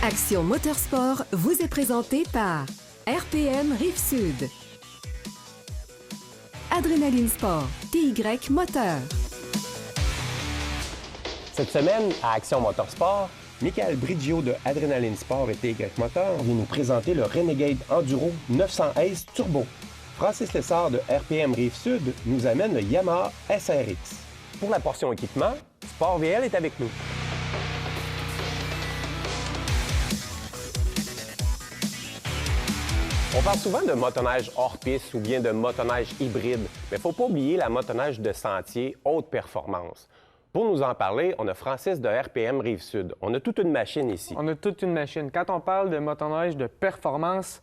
Action Motorsport vous est présenté par RPM Rive-Sud, Adrénaline Sport, TY Moteur. Cette semaine, à Action Motorsport, Michael Brigio de Adrénaline Sport et TY Moteur vient nous présenter le Renegade Enduro 900 Ace Turbo. Francis Lessard de RPM Rive-Sud nous amène le Yamaha SRX. Pour la portion équipement, Sport VL est avec nous. On parle souvent de motoneige hors piste ou bien de motoneige hybride, mais il ne faut pas oublier la motoneige de sentier haute performance. Pour nous en parler, on a Francis de RPM Rive-Sud. On a toute une machine ici. On a toute une machine. Quand on parle de motoneige de performance,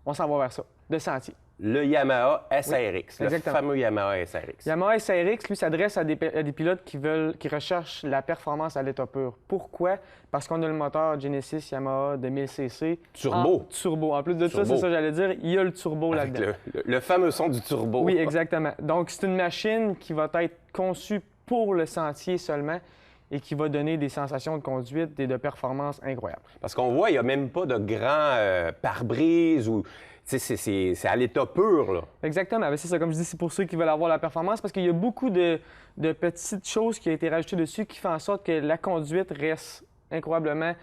on s'en va vers ça, de sentier. Le Yamaha SRX, oui, le fameux Yamaha SRX. Yamaha SRX, lui, s'adresse à des pilotes qui recherchent la performance à l'état pur. Pourquoi? Parce qu'on a le moteur Genesis Yamaha de 1000cc. Turbo. Turbo. En plus de ça, c'est ça que j'allais dire, il y a le turbo là-dedans. Le fameux son du turbo. Oui, exactement. Donc, c'est une machine qui va être conçue pour le sentier seulement et qui va donner des sensations de conduite et de performance incroyables. Parce qu'on voit, il n'y a même pas de grand pare-brise ou... C'est à l'état pur, là. Exactement. C'est ça, comme je dis, c'est pour ceux qui veulent avoir la performance, parce qu'il y a beaucoup de petites choses qui ont été rajoutées dessus qui font en sorte que la conduite reste incroyablement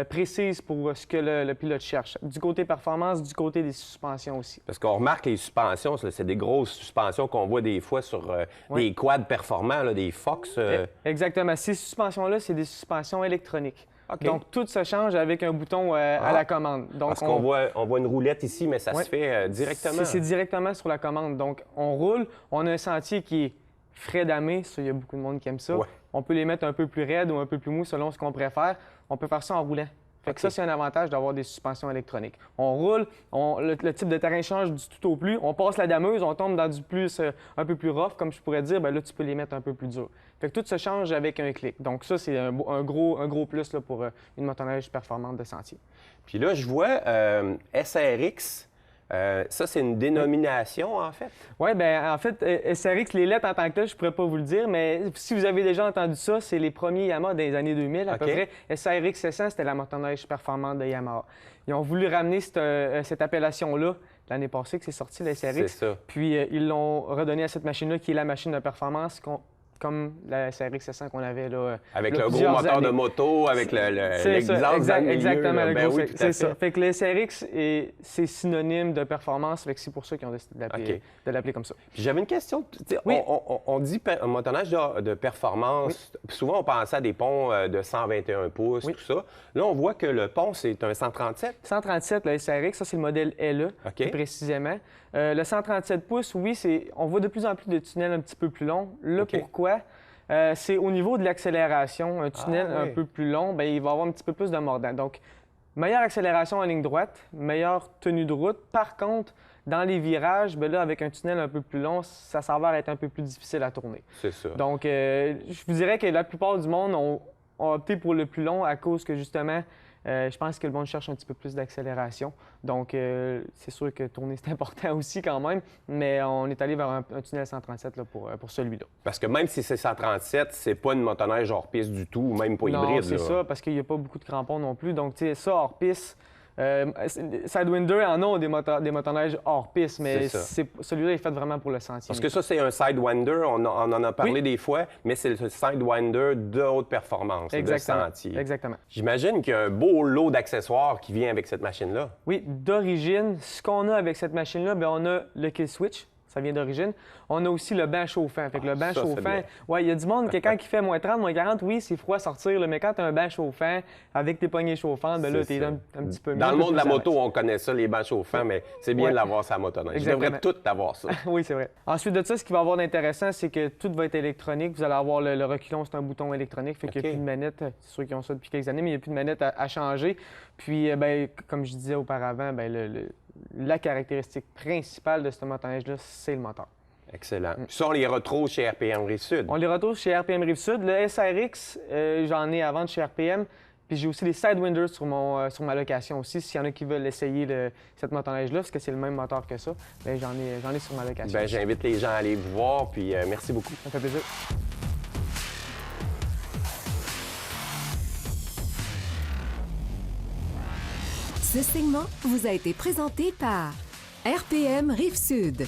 précise pour ce que le pilote cherche. Du côté performance, du côté des suspensions aussi. Parce qu'on remarque les suspensions, c'est des grosses suspensions qu'on voit des fois sur des quads performants, là, des Fox. Exactement. Ces suspensions-là, c'est des suspensions électroniques. Okay. Donc, tout se change avec un bouton à la commande. Donc, parce qu'on voit une roulette ici, mais ça se fait directement. C'est directement sur la commande. Donc, on roule, on a un sentier qui est frais damé. Ça, il y a beaucoup de monde qui aime ça. Ouais. On peut les mettre un peu plus raides ou un peu plus mou selon ce qu'on préfère. On peut faire ça en roulant. Fait que ça, c'est un avantage d'avoir des suspensions électroniques. On roule, le type de terrain change du tout au plus. On passe la dameuse, on tombe dans du plus un peu plus rough, comme je pourrais dire. Bien là, tu peux les mettre un peu plus durs. Fait que tout se change avec un clic. Donc ça, c'est un gros plus là, pour une motoneige performante de sentier. Puis là, je vois SRX. Ça, c'est une dénomination, en fait? Oui, bien, en fait, SRX, les lettres en tant que tel, je ne pourrais pas vous le dire, mais si vous avez déjà entendu ça, c'est les premiers Yamaha des années 2000 à peu près. SRX 700, c'était la motoneige performante de Yamaha. Ils ont voulu ramener cette appellation-là l'année passée que c'est sorti, le SRX. C'est ça. Puis ils l'ont redonné à cette machine-là, qui est la machine de performance comme la SRX 700 qu'on avait là. Avec le gros moteur de moto, avec l'exhaust. Exactement, le gros. C'est ça. Fait que le SRX, c'est synonyme de performance. Fait que c'est pour ça qu'ils ont décidé de l'appeler comme ça. Puis j'avais une question. Oui. On dit motoneige de performance. Oui. Souvent, on pensait à des ponts de 121 pouces, tout ça. Là, on voit que le pont, c'est un 137. 137, le SRX, ça, c'est le modèle LE, plus précisément. Le 137 pouces, oui, on voit de plus en plus de tunnels un petit peu plus longs. Là, pourquoi? C'est au niveau de l'accélération. Un tunnel un peu plus long, bien, il va avoir un petit peu plus de mordant. Donc, meilleure accélération en ligne droite, meilleure tenue de route. Par contre, dans les virages, bien là, avec un tunnel un peu plus long, ça s'avère être un peu plus difficile à tourner. C'est ça. Donc, je vous dirais que la plupart du monde ont opté pour le plus long à cause que, justement, je pense que le monde cherche un petit peu plus d'accélération. Donc, c'est sûr que tourner, c'est important aussi quand même, mais on est allé vers un tunnel 137 là, pour celui-là. Parce que même si c'est 137, c'est pas une motoneige hors piste du tout, même pas hybride. Non, c'est ça, parce qu'il n'y a pas beaucoup de crampons non plus. Donc, tu sais, ça, hors piste, Sidewinder en ont des motoneiges hors piste, mais celui-là est fait vraiment pour le sentier. Parce que ça, c'est un Sidewinder, on en a parlé des fois, mais c'est le Sidewinder de haute performance, de sentier. Exactement. J'imagine qu'il y a un beau lot d'accessoires qui vient avec cette machine-là. Oui, d'origine, ce qu'on a avec cette machine-là, bien, on a le kill switch. Ça vient d'origine. On a aussi le banc chauffant. Fait que le banc chauffant, il y a du monde que quand il fait moins 30, moins 40, oui, c'est froid sortir, là, mais quand tu as un banc chauffant avec tes poignées chauffantes, bien là, tu es un petit peu mieux. Dans le monde de la moto, on connaît ça, les bancs chauffants, mais c'est bien de l'avoir sur la motoneige. Je devrais tout avoir ça. Oui, c'est vrai. Ensuite de ça, ce qui va avoir d'intéressant, c'est que tout va être électronique. Vous allez avoir le reculon, c'est un bouton électronique. Fait qu'il n'y a plus de manette. C'est sûr qu'ils ont ça depuis quelques années, mais il n'y a plus de manette à changer. Puis, bien, comme je disais auparavant, bien, la caractéristique principale de ce motoneige-là, c'est le moteur. Excellent. Ça, on les retrouve chez RPM Rive-Sud. On les retrouve chez RPM Rive-Sud. Le SRX, j'en ai à vendre chez RPM. Puis j'ai aussi des Sidewinders sur ma location aussi. S'il y en a qui veulent essayer cette motoneige-là, parce que c'est le même moteur que ça, bien, j'en ai sur ma location. Bien, j'invite les gens à aller vous voir. Puis merci beaucoup. Ça fait plaisir. Ce segment vous a été présenté par RPM Rive-Sud.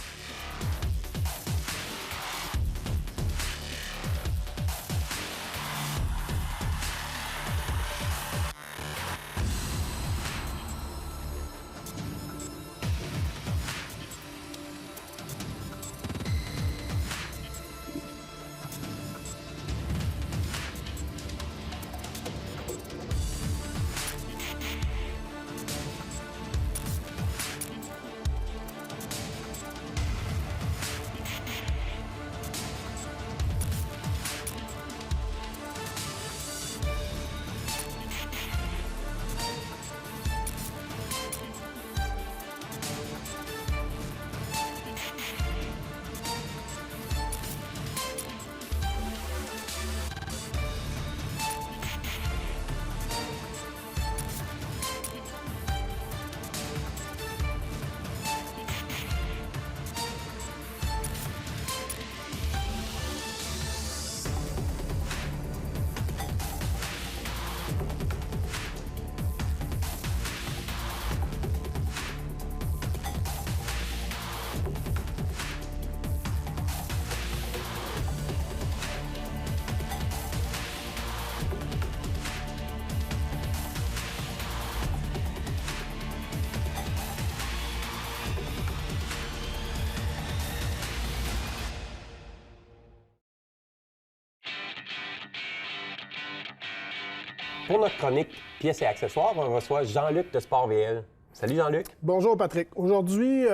Pour notre chronique pièces et accessoires, on reçoit Jean-Luc de Sport VL. Salut Jean-Luc. Bonjour Patrick. Aujourd'hui,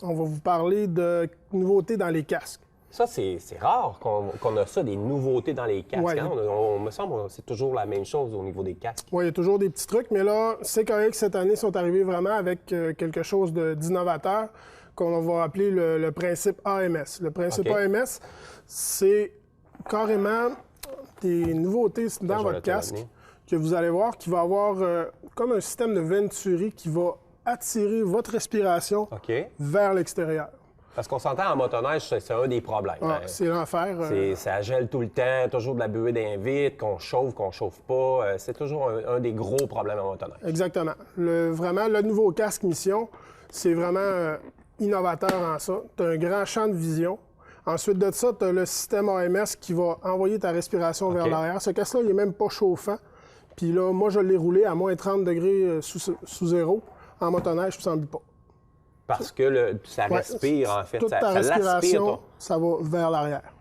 on va vous parler de nouveautés dans les casques. Ça, c'est rare qu'on a ça, des nouveautés dans les casques. Ouais. Hein? On me semble que c'est toujours la même chose au niveau des casques. Oui, il y a toujours des petits trucs, mais là, c'est correct que cette année, sont arrivés vraiment avec quelque chose d'innovateur qu'on va appeler le principe AMS. Le principe OK. AMS, c'est carrément des nouveautés dans votre casque que vous allez voir qui va avoir comme un système de venturi qui va attirer votre respiration OK. vers l'extérieur. Parce qu'on s'entend en motoneige, c'est un des problèmes. Ah, hein. c'est l'enfer. Ça gèle tout le temps, toujours de la buée d'invite, qu'on chauffe pas. C'est toujours un des gros problèmes en motoneige. Exactement. Vraiment, le nouveau casque Mission, c'est vraiment innovateur en ça. Tu as un grand champ de vision. Ensuite de ça, tu as le système AMS qui va envoyer ta respiration vers l'arrière. Ce casque-là, il n'est même pas chauffant. Puis là, moi, je l'ai roulé à moins 30 degrés sous zéro en motoneige, puis ça n'en pas. Parce que ça respire, en fait. Toute ta ça l'aspire, respiration, ça va vers l'arrière.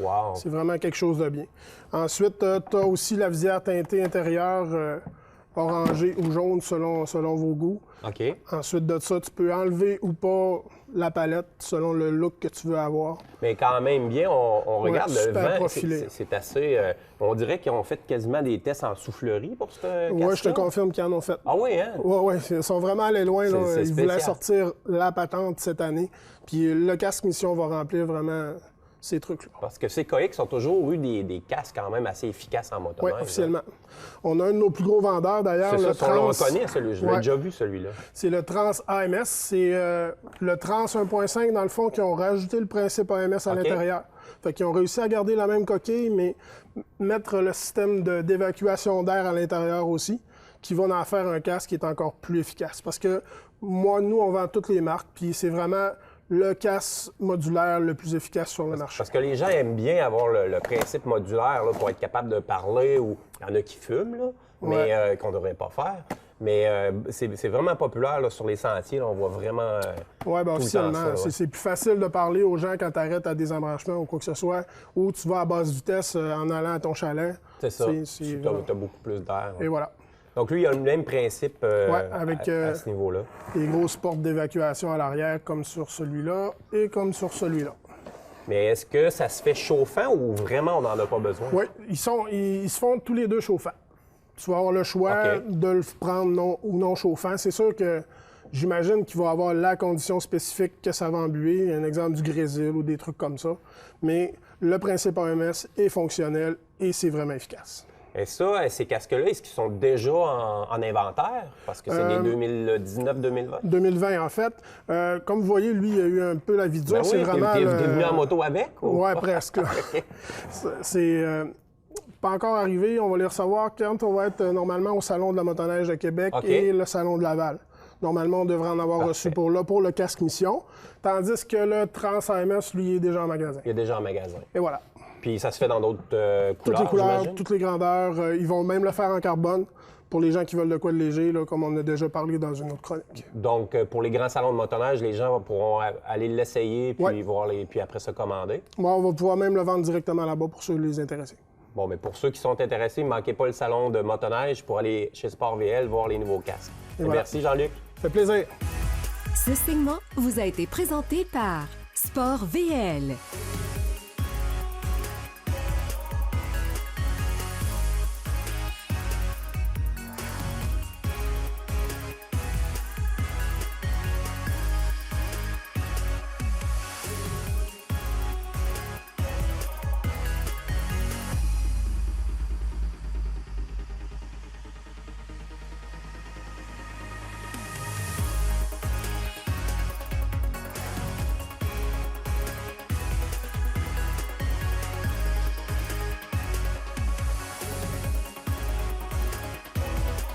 Wow. C'est vraiment quelque chose de bien. Ensuite, tu as aussi la visière teintée intérieure orangée ou jaune selon vos goûts. OK. Ensuite de ça, tu peux enlever ou pas la palette selon le look que tu veux avoir. Mais quand même bien, on regarde le super vent. profilé. C'est assez... on dirait qu'ils ont fait quasiment des tests en soufflerie pour ce casque-là. Oui, je te confirme qu'ils en ont fait. Ah oui, hein? Oui, ils sont vraiment allés loin. Là. C'est Ils voulaient spécial. sortir la patente cette année. Puis le casque Mission va remplir vraiment ces trucs-là. Parce que ces COX ont toujours eu des casques quand même assez efficaces en Oui, motoneige. officiellement. On a un de nos plus gros vendeurs, d'ailleurs, C'est le ça, on le reconnaît, celui-là. Je l'ai Ouais. déjà vu, celui-là. C'est le Trans AMS. C'est le Trans 1.5, dans le fond, qui ont rajouté le principe AMS à OK. l'intérieur. Fait qu'ils ont réussi à garder la même coquille, mais mettre le système d'évacuation d'air à l'intérieur aussi, qui va en faire un casque qui est encore plus efficace. Parce que nous, on vend toutes les marques, puis c'est vraiment le casque modulaire le plus efficace sur le marché. Parce que les gens aiment bien avoir le principe modulaire là, pour être capable de parler, ou il y en a qui fument, là, mais qu'on ne devrait pas faire. Mais c'est vraiment populaire là, sur les sentiers. Là, on voit vraiment. Oui, bien tout le temps officiellement. ça, ouais. C'est plus facile de parler aux gens quand tu arrêtes à des embranchements ou quoi que ce soit, ou tu vas à basse vitesse en allant à ton chalet. C'est ça. C'est Tu as beaucoup plus d'air. Et voilà. Donc lui, il a le même principe avec à ce niveau-là. des grosses portes d'évacuation à l'arrière, comme sur celui-là et comme sur celui-là. Mais est-ce que ça se fait chauffant ou vraiment on n'en a pas besoin? Oui, ils se font tous les deux chauffants. Tu vas avoir le choix OK. de le prendre non ou non chauffant. C'est sûr que j'imagine qu'il va avoir la condition spécifique que ça va embuer, un exemple du grésil ou des trucs comme ça. Mais le principe AMS est fonctionnel et c'est vraiment efficace. Et ça, ces casques-là, est-ce qu'ils sont déjà en inventaire? Parce que c'est des 2019-2020. 2020, en fait. Comme vous voyez, lui, il a eu un peu la vie dure. Ben C'est oui, vraiment. t'es venu en moto avec? Ou? Oui, presque. là. C'est pas encore arrivé. On va les recevoir quand on va être normalement au Salon de la motoneige de Québec OK. et le Salon de Laval. Normalement, on devrait en avoir reçu pour le casque mission. Tandis que le Trans AMS, lui, est déjà en magasin. Il est déjà en magasin. Et voilà. Puis ça se fait dans d'autres couleurs, Toutes les couleurs, j'imagine? toutes les grandeurs. Ils vont même le faire en carbone pour les gens qui veulent de quoi de léger, là, comme on a déjà parlé dans une autre chronique. Donc, pour les grands salons de motoneige, les gens pourront aller l'essayer puis puis après se commander. Moi, on va pouvoir même le vendre directement là-bas pour ceux qui les intéressés. Bon, mais pour ceux qui sont intéressés, ne manquez pas le salon de motoneige pour aller chez Sport VL voir les nouveaux casques. Et voilà. Merci, Jean-Luc. Ça fait plaisir. Ce segment vous a été présenté par Sport VL.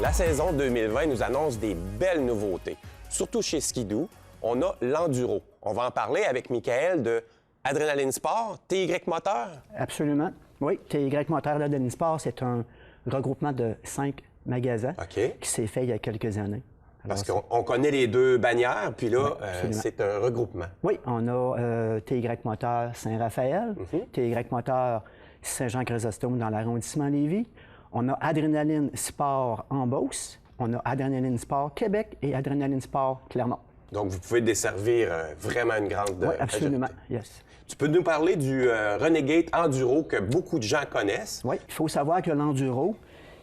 La saison 2020 nous annonce des belles nouveautés. Surtout chez Ski-Doo, on a l'enduro. On va en parler avec Michael de Adrenaline Sport, TY Moteur. Absolument. Oui, TY Moteur Adrenaline Sport, c'est un regroupement de 5 magasins qui s'est fait il y a quelques années. Parce qu'on connaît les deux bannières, puis là, c'est un regroupement. Oui, on a TY Moteur Saint-Raphaël, TY Moteur Saint-Jean-Chrysostome dans l'arrondissement Lévis. On a Adrenaline Sport en Beauce, on a Adrenaline Sport Québec et Adrenaline Sport Clermont. Donc, vous pouvez desservir vraiment une grande Oui, absolument, majorité. yes. Tu peux nous parler du Renegade Enduro que beaucoup de gens connaissent? Oui, il faut savoir que l'Enduro,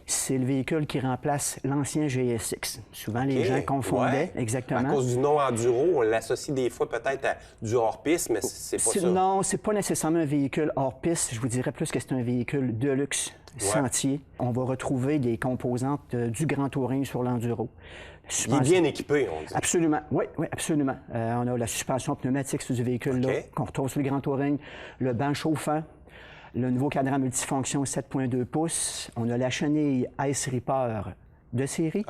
c'est le véhicule qui remplace l'ancien GSX. Souvent, les gens confondaient, exactement. À cause du nom Enduro, on l'associe des fois peut-être à du hors-piste, mais c'est pas ça. Non, c'est pas nécessairement un véhicule hors-piste. Je vous dirais plus que c'est un véhicule de luxe, sentier. On va retrouver des composantes du Grand Touring sur l'Enduro. Il est bien équipé, on dit. Absolument, oui, absolument. On a la suspension pneumatique sur du véhicule-là qu'on retrouve sur le Grand Touring, le banc chauffant, le nouveau cadran multifonction 7.2 pouces. On a la chenille Ice Reaper de série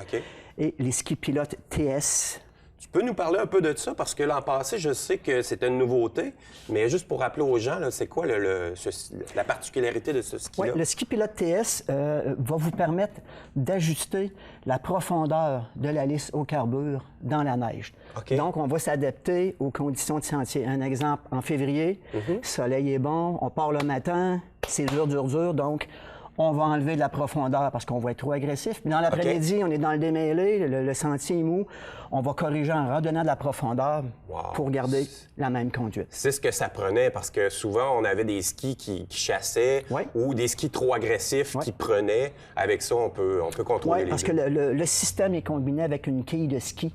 et les ski pilotes TS. Tu peux nous parler un peu de ça? Parce que l'an passé, je sais que c'était une nouveauté, mais juste pour rappeler aux gens, c'est quoi la particularité de ce ski-là? Oui, le ski pilote TS va vous permettre d'ajuster la profondeur de la lisse au carbure dans la neige. Donc, on va s'adapter aux conditions de sentier. Un exemple, en février, le soleil est bon, on part le matin, c'est dur, donc on va enlever de la profondeur parce qu'on va être trop agressif. Puis dans l'après-midi, on est dans le démêlé, le sentier est mou. On va corriger en redonnant de la profondeur pour garder la même conduite. C'est ce que ça prenait parce que souvent, on avait des skis qui chassaient ou des skis trop agressifs qui prenaient. Avec ça, on peut contrôler les deux. Parce que le système est combiné avec une quille de ski.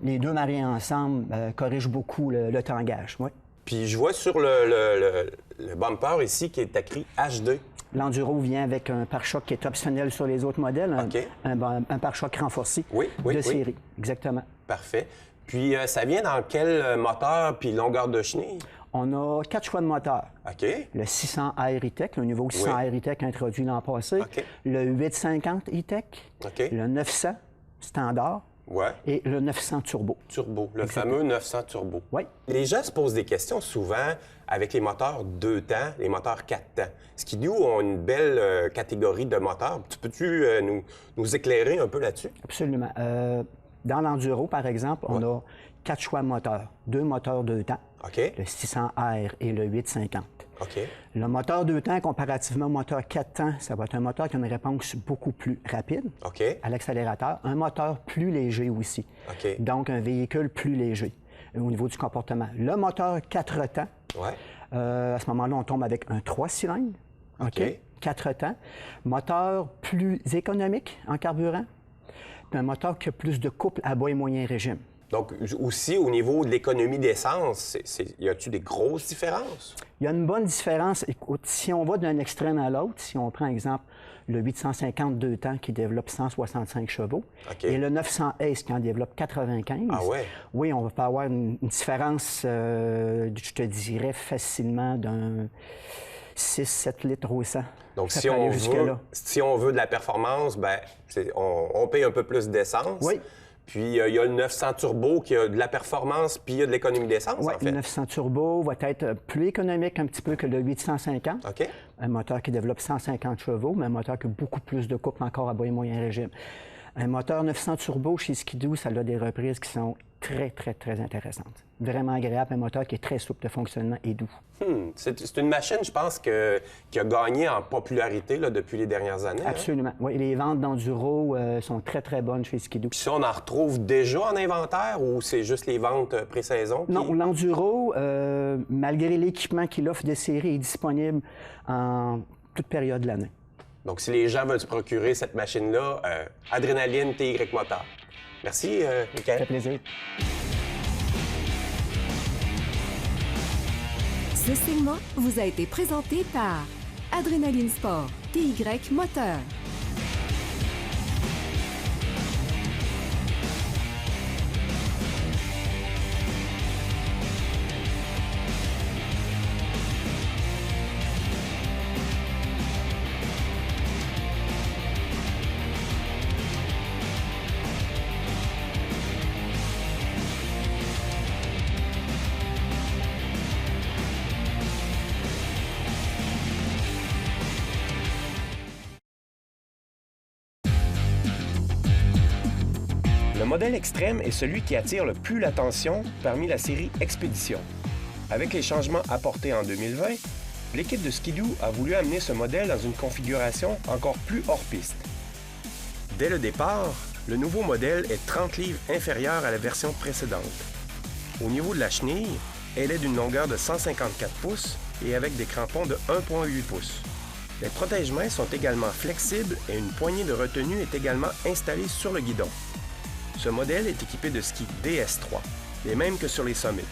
Les deux mariés ensemble corrigent beaucoup le tangage. Puis je vois sur le bumper ici qui est écrit HD. L'Enduro vient avec un pare-choc qui est optionnel sur les autres modèles, un pare-choc renforcé de série. Exactement. Parfait. Puis ça vient dans quel moteur puis longueur de chenille? On a 4 choix de moteur. Le 600 Air E-Tech, le nouveau 600 Air E-Tech introduit l'an passé. Le 850 E-Tech. Le 900 standard. Et le 900 Turbo. Le fameux 900 Turbo. Les gens se posent des questions souvent avec les moteurs 2 temps, les moteurs 4 temps. Ski-Doo ont une belle catégorie de moteurs. Peux-tu nous éclairer un peu là-dessus? Absolument. Dans l'Enduro, par exemple, on a 4 choix de moteurs. 2 moteurs 2 temps, le 600R et le 850. Le moteur 2 temps, comparativement au moteur 4 temps, ça va être un moteur qui a une réponse beaucoup plus rapide à l'accélérateur. Un moteur plus léger aussi. Donc, un véhicule plus léger au niveau du comportement. Le moteur 4 temps, à ce moment-là, on tombe avec un 3 cylindres. 4 temps. Moteur plus économique en carburant. Puis un moteur qui a plus de couple à bas et moyen régime. Donc, aussi, au niveau de l'économie d'essence, y a-t-il des grosses différences? Il y a une bonne différence. Écoute, si on va d'un extrême à l'autre, si on prend, exemple, le 850 2 temps qui développe 165 chevaux et le 900 Ace qui en développe 95, oui, on va avoir une différence, je te dirais, facilement d'un 6-7 litres au 100. Donc, si on veut de la performance, on paye un peu plus d'essence. Puis il y a le 900 Turbo qui a de la performance, puis il y a de l'économie d'essence, Oui, en fait. le 900 Turbo va être plus économique un petit peu que le 850. OK. Un moteur qui développe 150 chevaux, mais un moteur qui a beaucoup plus de couple encore à bas et moyen régime. Un moteur 900 Turbo chez Ski-Doo, ça a des reprises qui sont très, très, très intéressantes. Vraiment agréable, un moteur qui est très souple de fonctionnement et doux. C'est une machine, je pense, qui a gagné en popularité là, depuis les dernières années. Absolument. Hein? Oui, les ventes d'enduro sont très, très bonnes chez Ski-Doo. Puis ça, on en retrouve déjà en inventaire ou c'est juste les ventes pré-saison? Non, l'enduro, malgré l'équipement qu'il offre de série, est disponible en toute période de l'année. Donc, si les gens veulent se procurer cette machine-là, Adrénaline TY Moteur. Merci, Michael. Ça fait plaisir. Ce segment vous a été présenté par Adrénaline Sport, TY Moteur. Le modèle extrême est celui qui attire le plus l'attention parmi la série Expédition. Avec les changements apportés en 2020, l'équipe de Ski-Doo a voulu amener ce modèle dans une configuration encore plus hors-piste. Dès le départ, le nouveau modèle est 30 livres inférieur à la version précédente. Au niveau de la chenille, elle est d'une longueur de 154 pouces et avec des crampons de 1,8 pouces. Les protège-mains sont également flexibles et une poignée de retenue est également installée sur le guidon. Ce modèle est équipé de skis DS3, les mêmes que sur les Summit.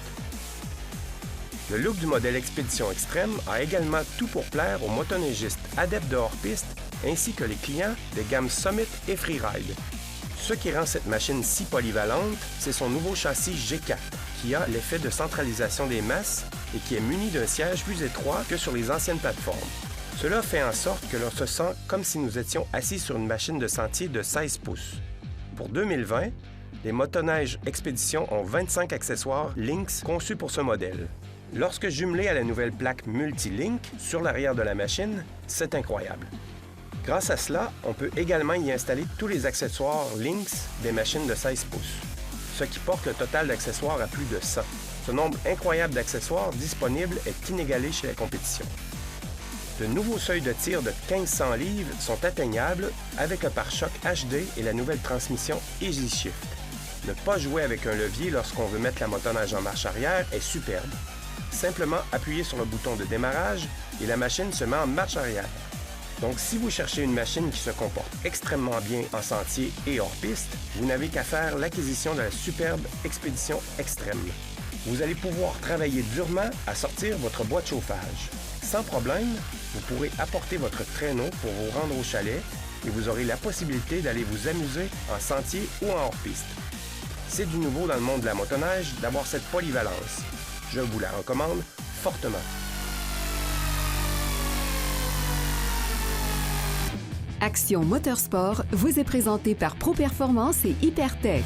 Le look du modèle Expédition Extrême a également tout pour plaire aux motoneigistes adeptes de hors-piste ainsi que les clients des gammes Summit et Freeride. Ce qui rend cette machine si polyvalente, c'est son nouveau châssis G4 qui a l'effet de centralisation des masses et qui est muni d'un siège plus étroit que sur les anciennes plateformes. Cela fait en sorte que l'on se sent comme si nous étions assis sur une machine de sentier de 16 pouces. Pour 2020, les motoneiges Expédition ont 25 accessoires Lynx conçus pour ce modèle. Lorsque jumelé à la nouvelle plaque Multi-Link sur l'arrière de la machine, c'est incroyable. Grâce à cela, on peut également y installer tous les accessoires Lynx des machines de 16 pouces, ce qui porte le total d'accessoires à plus de 100. Ce nombre incroyable d'accessoires disponibles est inégalé chez la compétition. De nouveaux seuils de tir de 1500 livres sont atteignables avec le pare-choc HD et la nouvelle transmission Easy Shift. Ne pas jouer avec un levier lorsqu'on veut mettre la motoneige en marche arrière est superbe. Simplement appuyer sur le bouton de démarrage et la machine se met en marche arrière. Donc si vous cherchez une machine qui se comporte extrêmement bien en sentier et hors piste, vous n'avez qu'à faire l'acquisition de la superbe Expédition Extrême. Vous allez pouvoir travailler durement à sortir votre boîte de chauffage. Sans problème, vous pourrez apporter votre traîneau pour vous rendre au chalet et vous aurez la possibilité d'aller vous amuser en sentier ou en hors-piste. C'est du nouveau dans le monde de la motoneige d'avoir cette polyvalence. Je vous la recommande fortement. Action Motorsport vous est présenté par Pro Performance et Hypertech.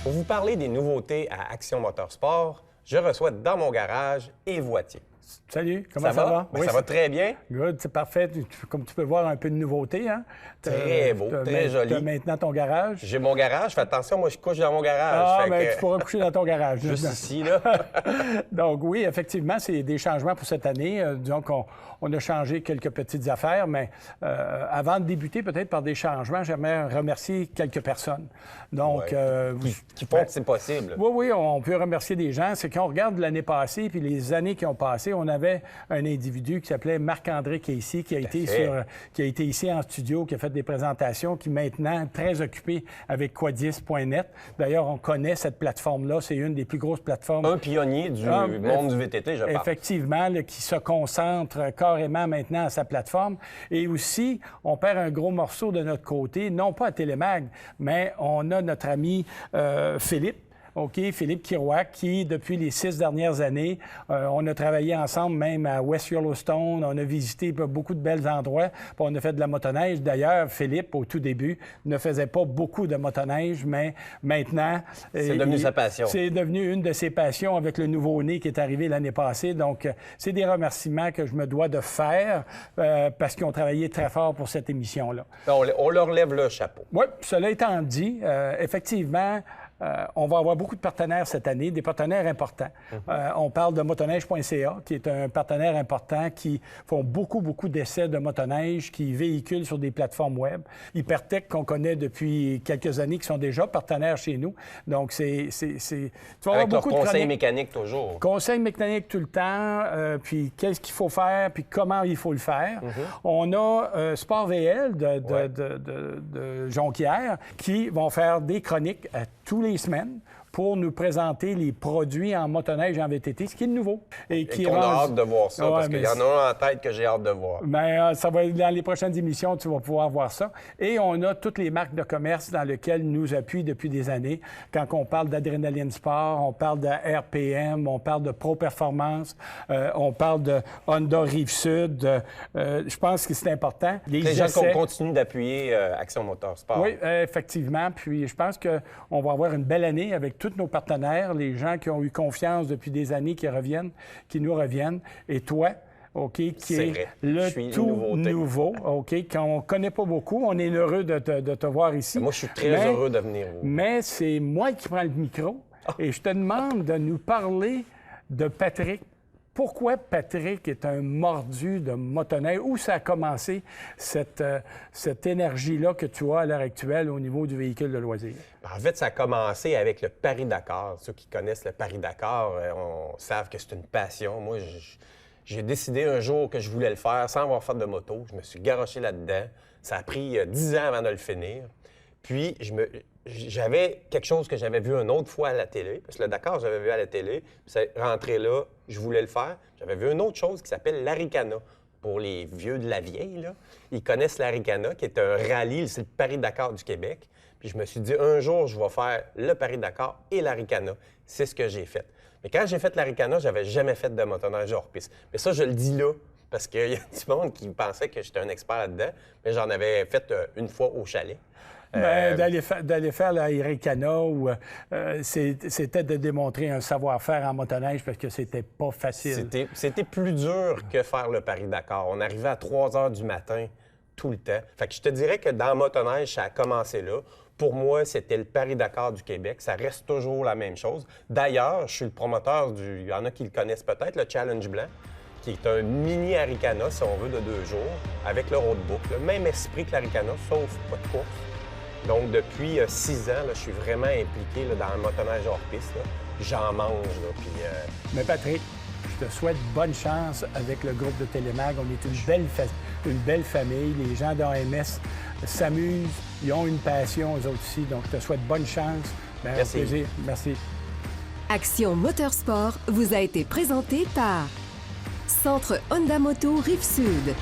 Pour vous parler des nouveautés à Action Motorsport, je reçois dans mon garage Yves Wattier. Salut, comment ça va? Ben, oui, ça va très bien. Good, c'est parfait. Comme tu peux voir, un peu de nouveauté, hein? Très beau, très joli. Tu as maintenant ton garage. J'ai mon garage. Fais attention, moi, je couche dans mon garage. Ah, bien, tu pourras coucher dans ton garage. Juste ici, là. Donc, oui, effectivement, c'est des changements pour cette année. Disons qu'on a changé quelques petites affaires, mais avant de débuter peut-être par des changements, j'aimerais remercier quelques personnes. Donc, ouais, qui font que c'est possible. Oui, oui, on peut remercier des gens. C'est quand on regarde l'année passée puis les années qui ont passé, on avait un individu qui s'appelait Marc-André Casey, qui a été ici en studio, qui a fait des présentations, qui est maintenant très occupé avec Quadis.net. D'ailleurs, on connaît cette plateforme-là. C'est une des plus grosses plateformes. Un pionnier du monde du VTT, je pense. Effectivement, qui se concentre carrément maintenant à sa plateforme. Et aussi, on perd un gros morceau de notre côté, non pas à Télémag, mais on a notre ami Philippe. OK, Philippe Kiroak, qui, depuis les 6 dernières années, on a travaillé ensemble, même à West Yellowstone, on a visité beaucoup de belles endroits, puis on a fait de la motoneige. D'ailleurs, Philippe, au tout début, ne faisait pas beaucoup de motoneige, mais maintenant... C'est devenu sa passion. C'est devenu une de ses passions avec le nouveau-né qui est arrivé l'année passée. Donc, c'est des remerciements que je me dois de faire parce qu'ils ont travaillé très fort pour cette émission-là. On leur lève le chapeau. Oui, cela étant dit, effectivement, on va avoir beaucoup de partenaires cette année, des partenaires importants. On parle de motoneige.ca, qui est un partenaire important qui font beaucoup d'essais de motoneige, qui véhiculent sur des plateformes web. Hypertech, qu'on connaît depuis quelques années, qui sont déjà partenaires chez nous. Donc, tu vas avoir beaucoup de conseils mécaniques toujours. Conseils mécaniques tout le temps, puis qu'est-ce qu'il faut faire, puis comment il faut le faire. On a Sport VL de Jonquière qui vont faire des chroniques à tous les semaines pour nous présenter les produits en motoneige en VTT, ce qui est nouveau. Et qu'on a hâte de voir ça, parce qu'il y en a un en tête que j'ai hâte de voir. Bien, ça va être dans les prochaines émissions, tu vas pouvoir voir ça. Et on a toutes les marques de commerce dans lesquelles nous appuient depuis des années. Quand on parle d'Adrénaline Sport, on parle de RPM, on parle de Pro Performance, on parle de Honda Rive-Sud. Je pense que c'est important. Les gens qu'on continue d'appuyer Action Motorsport. Oui, effectivement. Puis je pense qu'on va avoir une belle année avec tous nos partenaires, les gens qui ont eu confiance depuis des années, qui nous reviennent. Et toi, OK, qui est le tout nouveau, OK, qu'on ne connaît pas beaucoup. On est heureux de te voir ici. Moi, je suis très heureux de venir. Mais c'est moi qui prends le micro et je te demande de nous parler de Patrick. Pourquoi Patrick est un mordu de motoneige? Où ça a commencé, cette énergie-là que tu as à l'heure actuelle au niveau du véhicule de loisirs? En fait, ça a commencé avec le Paris-Dakar. Ceux qui connaissent le Paris-Dakar, on savent que c'est une passion. Moi, j'ai décidé un jour que je voulais le faire sans avoir fait de moto. Je me suis garoché là-dedans. Ça a pris 10 ans avant de le finir. Puis, j'avais quelque chose que j'avais vu une autre fois à la télé, parce que le Dakar, j'avais vu à la télé, puis c'est rentré là, je voulais le faire. J'avais vu une autre chose qui s'appelle l'Aricana. Pour les vieux de la vieille, là, ils connaissent l'Aricana, qui est un rallye, c'est le Paris-Dakar du Québec. Puis je me suis dit, un jour, je vais faire le Paris-Dakar et l'Aricana. C'est ce que j'ai fait. Mais quand j'ai fait l'Aricana, j'avais jamais fait de motoneige hors piste. Mais ça, je le dis là, parce qu'il y a du monde qui pensait que j'étais un expert là-dedans, mais j'en avais fait une fois au chalet. D'aller faire la Aricana, c'était de démontrer un savoir-faire en motoneige parce que c'était pas facile. C'était plus dur que faire le Paris-Dakar. On arrivait à 3 heures du matin tout le temps. Fait que je te dirais que dans motoneige, ça a commencé là. Pour moi, c'était le Paris-Dakar du Québec. Ça reste toujours la même chose. D'ailleurs, je suis le promoteur il y en a qui le connaissent peut-être, le Challenge Blanc, qui est un mini Aricana, si on veut, de 2 jours, avec le roadbook. Le même esprit que l'Aricana, sauf pas de course. Donc, depuis 6 ans, là, je suis vraiment impliqué là, dans le motoneige hors piste. J'en mange. Mais Patrick, je te souhaite bonne chance avec le groupe de Télémag. On est une belle famille. Les gens d'AMS s'amusent. Ils ont une passion, eux autres aussi. Donc, je te souhaite bonne chance. Merci. Au plaisir. Merci. Action Motorsport vous a été présenté par Centre Honda Moto Rive-Sud.